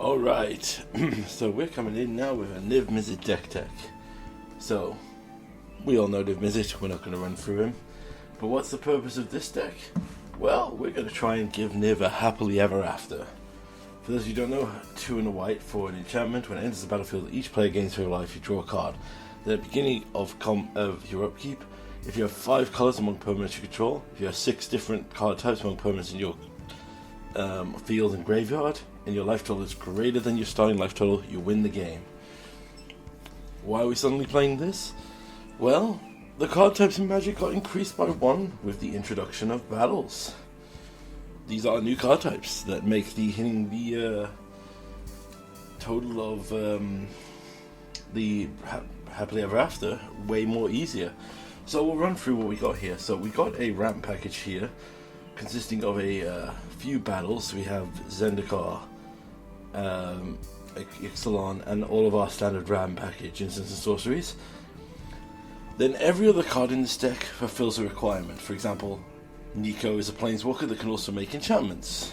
Alright, so we're coming in now with a Niv Mizzet deck tech. So, we all know Niv Mizzet, we're not going to run through him. But what's the purpose of this deck? Well, we're going to try and give Niv a happily ever after. For those of you who don't know, 2 and a white for an enchantment. When it enters the battlefield, each player gains 2 life, you draw a card. Then at the beginning of your upkeep, if you have 5 colours among permanents you control, if you have 6 different card types among permanents in your field and graveyard, and your life total is greater than your starting life total, you win the game. Why are we suddenly playing this? Well, the card types in Magic got increased by 1 with the introduction of battles. These are new card types that make the hitting the total of the happily ever after way more easier. So we'll run through what we got here. So we got a ramp package here consisting of a few battles. We have Zendikar, Ixalan, and all of our standard RAM package, instants and sorceries. Then every other card in this deck fulfills a requirement. For example, Nico is a planeswalker that can also make enchantments.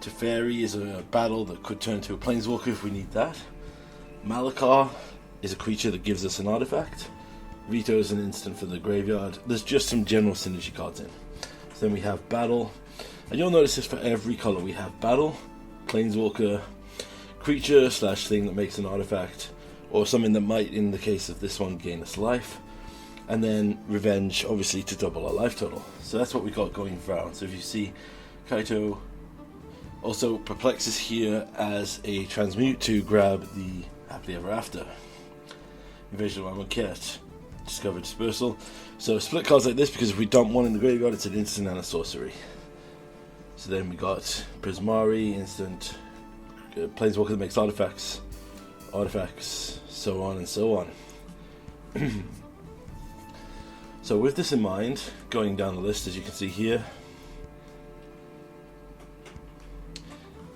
Teferi is a battle that could turn to a planeswalker if we need that. Malakar is a creature that gives us an artifact. Rito is an instant for the graveyard. There's just some general synergy cards in. So then we have battle, and you'll notice this for every color. We have battle, planeswalker, creature / thing that makes an artifact, or something that might, in the case of this one, gain us life, and then revenge, obviously, to double our life total. So that's what we got going round. So if you see Kaito, also Perplex is here as a transmute to grab the happily ever after. Invasion of Amonkhet, Discover Dispersal. So split cards like this, because if we dump one in the graveyard, it's an instant and a sorcery. So then we got Prismari, instant, planeswalker that makes artifacts, so on and so on. So with this in mind, going down the list, as you can see here,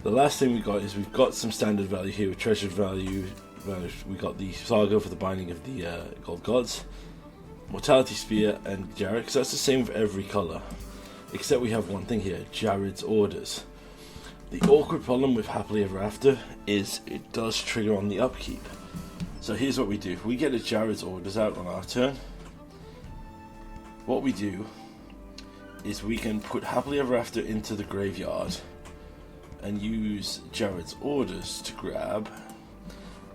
the last thing we got is we've got some standard value here with treasured value. We got the Saga for the binding of the Gold Gods, Mortality Spear, and Jarek. So that's the same with every colour, except we have one thing here, Jared's Orders. The awkward problem with Happily Ever After is it does trigger on the upkeep. So here's what we do. If we get a Jared's Orders out on our turn, what we do is we can put Happily Ever After into the graveyard and use Jared's Orders to grab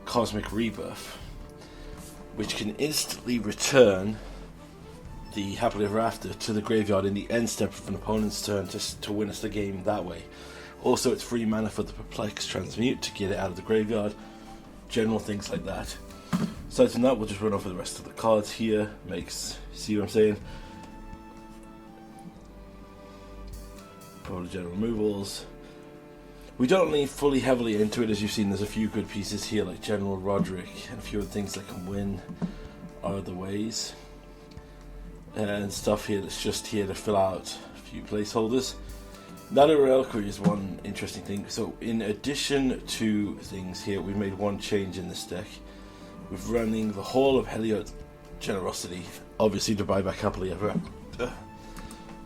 Cosmic Rebirth, which can instantly return the Happily Ever After to the graveyard in the end step of an opponent's turn to win us the game that way. Also, it's free mana for the Perplex Transmute to get it out of the graveyard. General things like that. Aside from that, we'll just run over the rest of the cards here. See what I'm saying? Probably general removals. We don't lean fully heavily into it, as you've seen. There's a few good pieces here, like General Roderick, and a few other things that can win other ways. And stuff here that's just here to fill out a few placeholders. Nada Reliquary is one interesting thing. So in addition to things here, we made one change in this deck. We're running the Hall of Heliod Generosity, obviously to buy back happily ever after.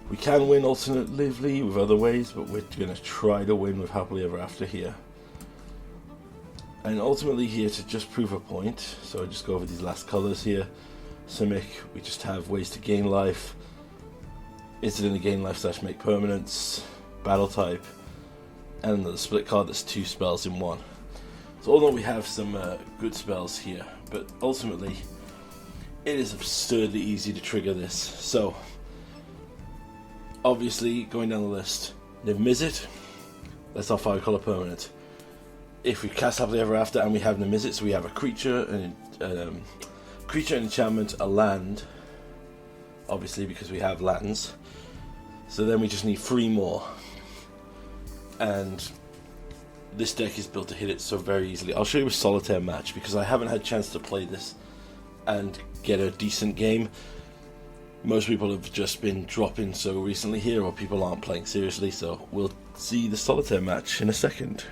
We can win alternatively with other ways, but we're going to try to win with happily ever after here. And ultimately here to just prove a point, so I just go over these last colours here. Simic, we just have ways to gain life, instantly gain life / make permanents, battle type, and the split card that's 2 spells in 1. So although we have some good spells here, but ultimately it is absurdly easy to trigger this. So obviously, going down the list, Niv Mizzet, that's our 5 colour permanent. If we cast Happily Ever After and we have Niv Mizzet, so we have a creature, an enchantment, a land, obviously because we have lands. So then we just need 3 more. And this deck is built to hit it so very easily. I'll show you a solitaire match, because I haven't had a chance to play this and get a decent game. Most people have just been dropping so recently here, or people aren't playing seriously, so we'll see the solitaire match in a second.